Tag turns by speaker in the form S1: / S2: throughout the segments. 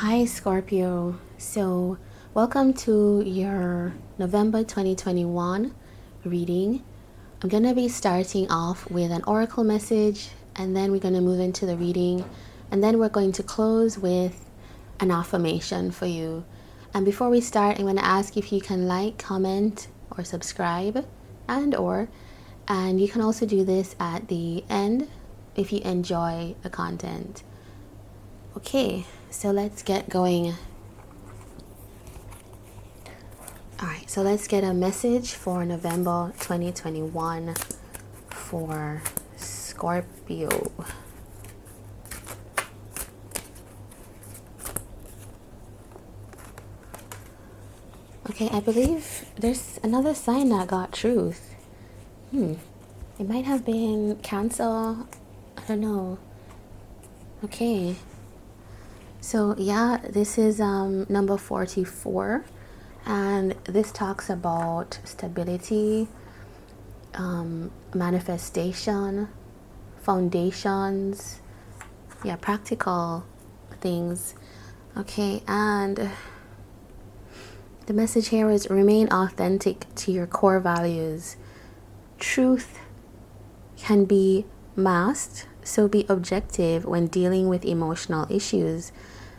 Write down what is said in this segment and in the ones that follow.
S1: Hi Scorpio. So, welcome to your November 2021 reading. I'm going to be starting off with an oracle message, and then we're going to move into the reading, and then we're going to close with an affirmation for you. And before we start, I'm going to ask if you can like, comment, or subscribe, and you can also do this at the end if you enjoy the content. Okay, so let's get going. Alright, so let's get a message for November 2021 for Scorpio. Okay, I believe there's another sign that got truth. It might have been Cancer. I don't know. Okay. So yeah, this is number 44, and this talks about stability, manifestation, foundations, practical things. Okay, and the message here is remain authentic to your core values. Truth can be masked, so be objective when dealing with emotional issues.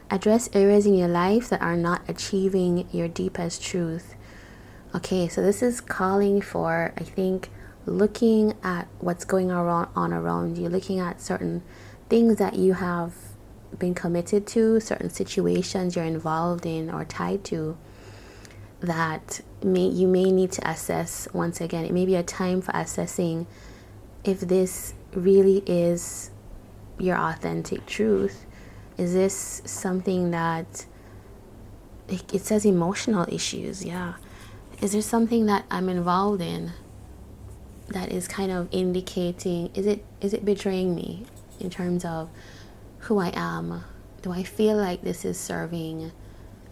S1: Address areas in your life that are not achieving your deepest truth. Okay, so this is calling for, I think, looking at what's going on around you, looking at certain things that you have been committed to, certain situations you're involved in or tied to, that you may need to assess once again. It may be a time for assessing if this really is your authentic truth. Is this something that, it says emotional issues, is there something that I'm involved in that is kind of indicating, is it betraying me in terms of who I am? Do I feel like this is serving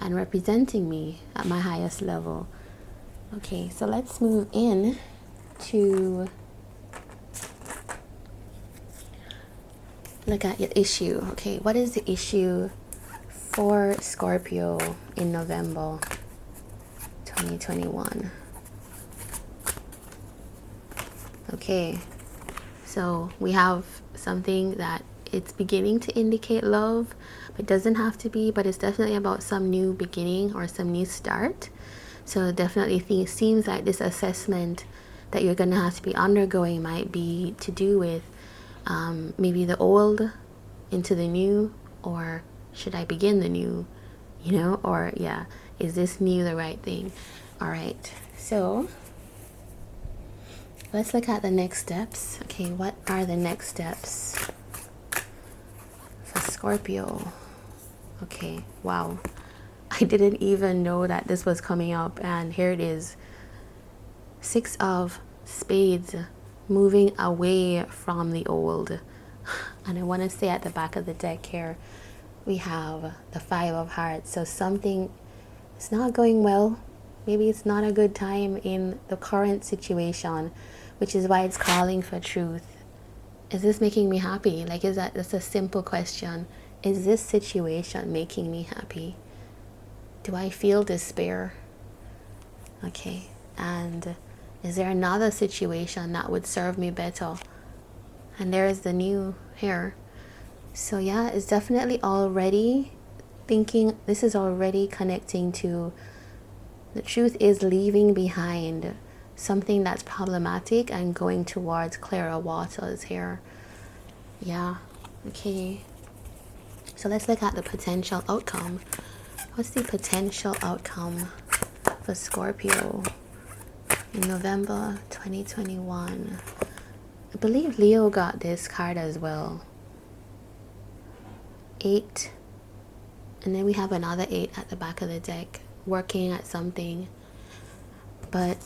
S1: and representing me at my highest level? Okay, so let's move in to look at your issue. Okay, what is the issue for Scorpio in November 2021? Okay, so we have something that it's beginning to indicate love, but it doesn't have to be, but it's definitely about some new beginning or some new start. So definitely seems like this assessment that you're going to have to be undergoing might be to do with maybe the old into the new, or should I begin the new, or is this new the right thing? All right, so let's look at the next steps. Okay, what are the next steps for Scorpio? Okay, wow, I didn't even know that this was coming up, and here it is. 6 of Spades, moving away from the old. And I want to say at the back of the deck here, we have the 5 of Hearts. So something is not going well. Maybe it's not a good time in the current situation, which is why it's calling for truth. Is this making me happy? That's a simple question. Is this situation making me happy? Do I feel despair? Okay, and is there another situation that would serve me better? And there's the new here. So it's definitely already thinking, this is already connecting to the truth is leaving behind something that's problematic and going towards clearer waters here. Okay. So let's look at the potential outcome. What's the potential outcome for Scorpio in November 2021? I believe Leo got this card as well. 8. And then we have another 8 at the back of the deck, working at something. But,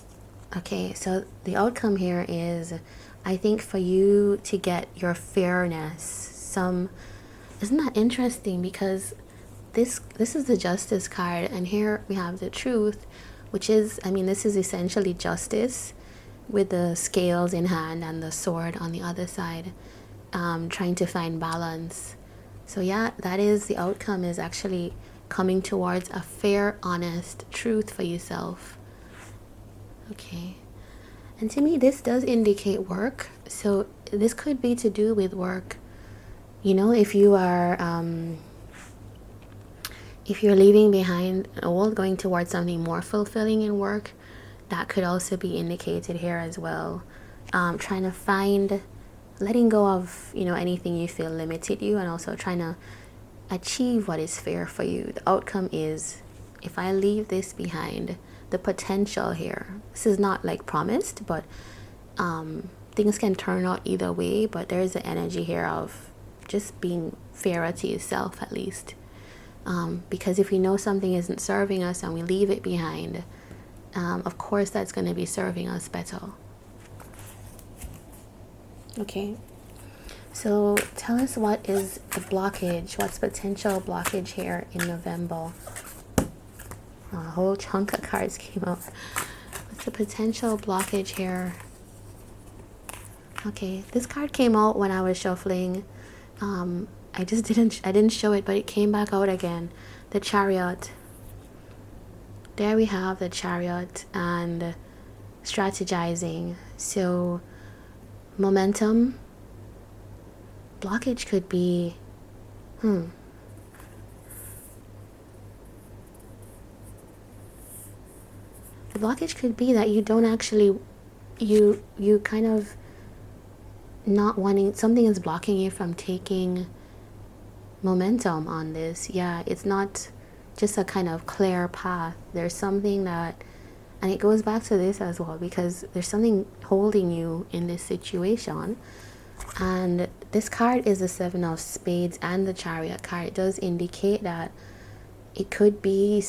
S1: okay, so the outcome here is, I think for you to get your fairness, isn't that interesting? Because this is the Justice card, and here we have the Truth, which is, this is essentially justice with the scales in hand and the sword on the other side, trying to find balance. So that is the outcome, is actually coming towards a fair, honest truth for yourself. Okay. And to me, this does indicate work. So this could be to do with work. You know, if you are, if you're leaving behind old, going towards something more fulfilling in work, that could also be indicated here as well. Trying to find, letting go of, you know, anything you feel limited you, and also trying to achieve what is fair for you. The outcome is, if I leave this behind, the potential here, this is not like promised, but things can turn out either way, but there's the energy here of just being fairer to yourself at least. Because if we know something isn't serving us and we leave it behind, of course that's going to be serving us better. Okay, so tell us, what is the blockage? What's potential blockage here in November? A whole chunk of cards came out. What's the potential blockage here? Okay, this card came out when I was shuffling. I didn't show it, but it came back out again. The Chariot. There we have the Chariot and strategizing. So momentum. Blockage could be the blockage could be that you don't actually, you kind of not wanting, something is blocking you from taking momentum on this. Yeah, it's not just a kind of clear path. There's something that, and it goes back to this as well, because there's something holding you in this situation. And this card is the Seven of Spades and the Chariot card. It does indicate that it could be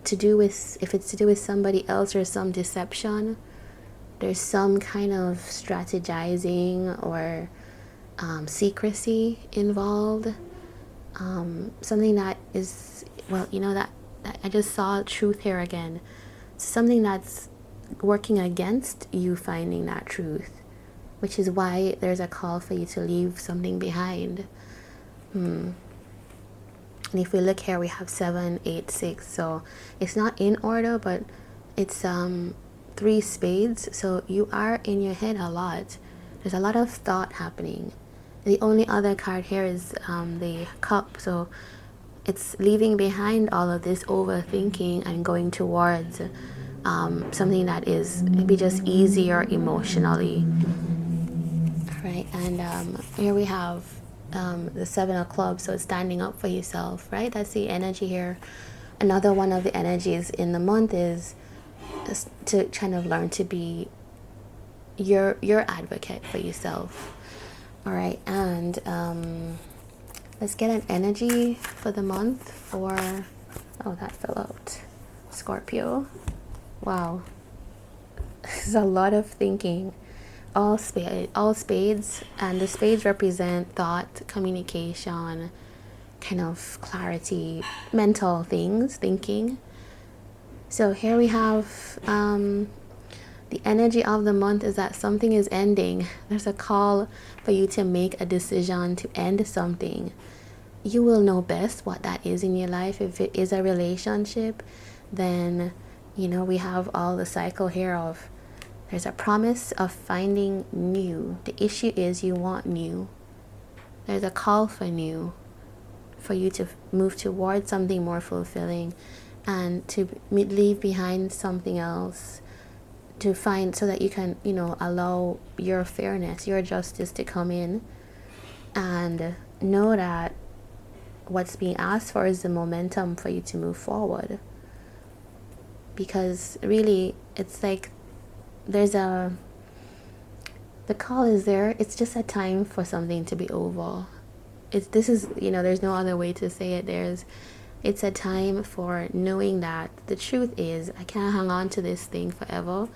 S1: to do with, if it's to do with somebody else or some deception, there's some kind of strategizing or secrecy involved. Something that is, well, you know, that I just saw truth here again. Something that's working against you finding that truth, which is why there's a call for you to leave something behind. And if we look here, we have 7, 8, 6. So it's not in order, but it's 3 spades. So you are in your head a lot. There's a lot of thought happening. The only other card here is the Cup. So it's leaving behind all of this overthinking and going towards something that is maybe just easier emotionally. All right, and here we have the 7 of Clubs. So it's standing up for yourself, right? That's the energy here. Another one of the energies in the month is to kind of learn to be your advocate for yourself. All right, and let's get an energy for the month for, oh, that fell out, Scorpio. Wow, this is a lot of thinking. All spades, and the spades represent thought, communication, kind of clarity, mental things, thinking. So here we have the energy of the month is that something is ending. There's a call for you to make a decision to end something. You will know best what that is in your life. If it is a relationship, then, you know, we have all the cycle here of, there's a promise of finding new. The issue is you want new. There's a call for new, for you to move towards something more fulfilling and to leave behind something else, to find, so that you can, you know, allow your fairness, your justice to come in, and know that what's being asked for is the momentum for you to move forward. Because really, it's like the call is there. It's just a time for something to be over. This is, you know, there's no other way to say it. It's a time for knowing that the truth is, I can't hang on to this thing forever.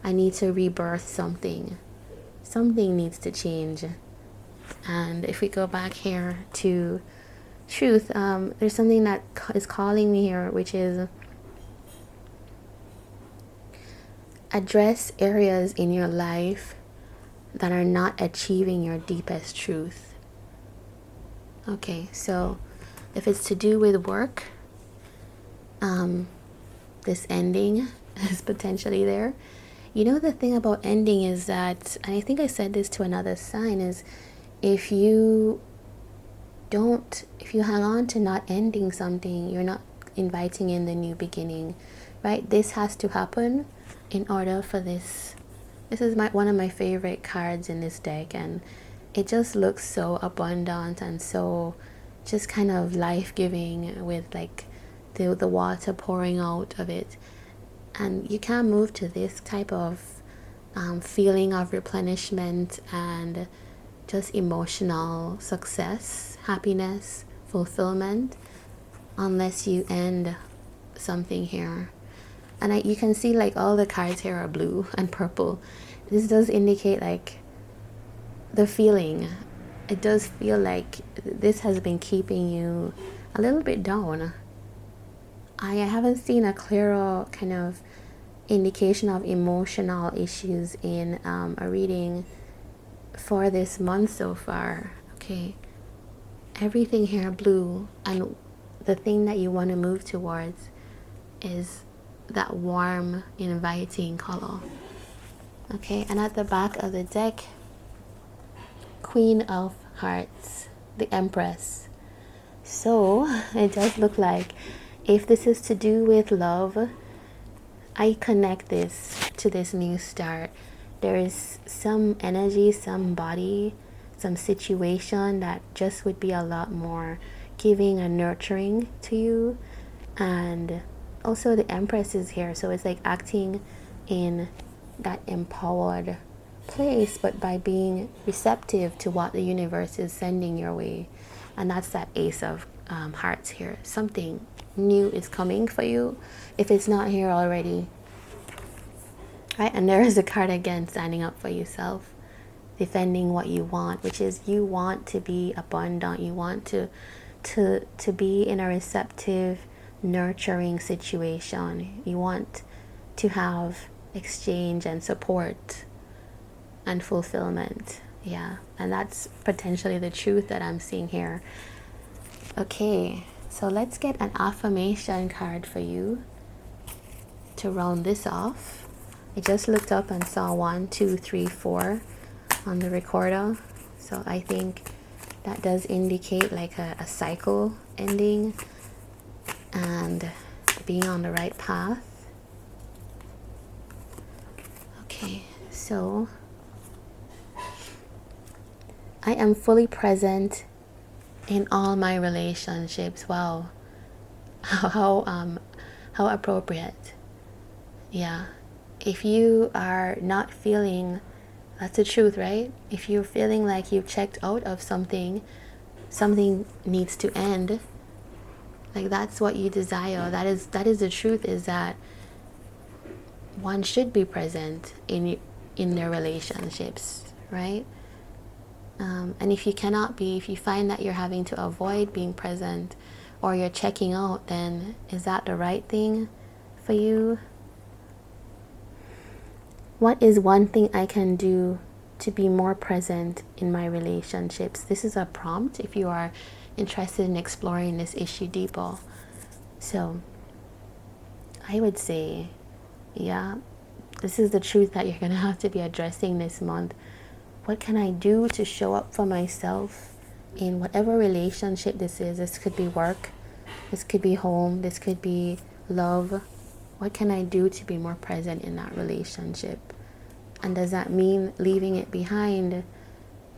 S1: I need to rebirth something. Something needs to change. And if we go back here to truth, there's something that is calling me here, which is address areas in your life that are not achieving your deepest truth. Okay, so if it's to do with work, this ending is potentially there. You know, the thing about ending is that, and I think I said this to another sign, is if you hang on to not ending something, you're not inviting in the new beginning, right? This has to happen in order for this. This is one of my favorite cards in this deck, and it just looks so abundant and so just kind of life-giving, with like the water pouring out of it. And you can move to this type of feeling of replenishment and just emotional success, happiness, fulfillment, unless you end something here. And you can see like all the cards here are blue and purple. This does indicate like the feeling. It does feel like this has been keeping you a little bit down. I haven't seen a clearer kind of indication of emotional issues in a reading for this month so far. Okay, everything here blue, and the thing that you want to move towards is that warm, inviting color. Okay, and at the back of the deck, Queen of Hearts, the Empress. So it does look like if this is to do with love, I connect this to this new start. There is some energy, some body, some situation that just would be a lot more giving and nurturing to you. And also the Empress is here, so it's like acting in that empowered place, but by being receptive to what the universe is sending your way. And that's that Ace of Hearts here. Something new is coming for you if it's not here already, right? And there is a card again, standing up for yourself, defending what you want, which is you want to be abundant. You want to be in a receptive, nurturing situation. You want to have exchange and support and fulfillment. Yeah, and that's potentially the truth that I'm seeing here. Okay, so let's get an affirmation card for you to round this off. I just looked up and saw 1, 2, 3, 4 on the recorder, so I think that does indicate like a cycle ending and being on the right path. Okay, so I am fully present in all my relationships. Wow, how appropriate. Yeah, if you are not feeling, that's the truth, right? If you're feeling like you've checked out of something needs to end, like that's what you desire. That is the truth, is that one should be present in their relationships, right? And if you cannot be, if you find that you're having to avoid being present or you're checking out, then is that the right thing for you? What is one thing I can do to be more present in my relationships? This is a prompt if you are interested in exploring this issue deeper. So I would say, yeah, this is the truth that you're going to have to be addressing this month. What can I do to show up for myself in whatever relationship this is? This could be work, this could be home, this could be love. What can I do to be more present in that relationship? And does that mean leaving it behind?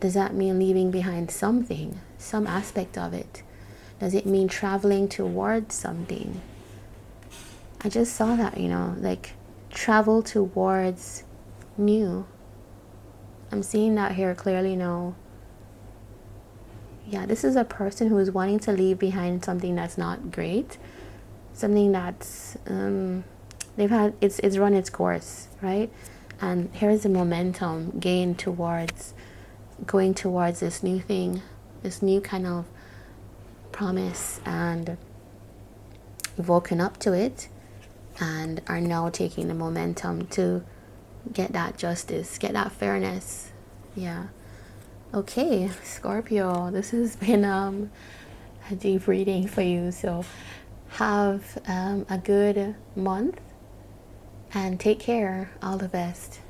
S1: Does that mean leaving behind something, some aspect of it? Does it mean traveling towards something? I just saw that, like travel towards new. I'm seeing that here clearly now. Yeah, this is a person who is wanting to leave behind something that's not great, something that's it's run its course, right? And here's the momentum gained towards going towards this new thing, this new kind of promise, and woken up to it and are now taking the momentum to get that justice, get that fairness. Yeah. Okay, Scorpio, this has been a deep reading for you. So Have a good month and take care. All the best.